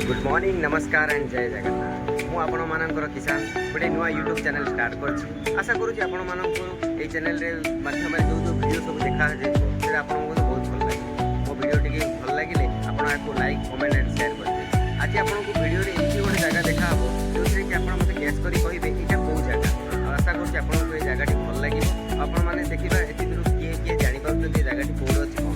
Good morning नमस्कार and जय जगन्नाथ मु आपण मानकर किसान गोटे नुआ यूट्यूब चैनल स्टार्ट कर आशा करुँच आपण मानक ये चैनल माध्यम जो जो वीडियो सब देखा जाए आपको बहुत भल लगे मो वीडियो टी भल लगे आपको लाइक कमेंट एंड शेयर करेंगे। आज आपको वीडियो एमती गोटे जगह देखा जो कि आप मत गेस कर कहे यहाँ कौ जगह आशा करुँच जगह भल लगे आपण मैंने देखा ए किए किए जापर जगह कौन अच्छी कौन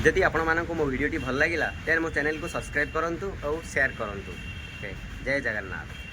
जदि आपण मानक मो वीडियो भल लगा तेल मो चैनल को सब्सक्राइब करूँ और शेयर करूँ। जय जगन्नाथ।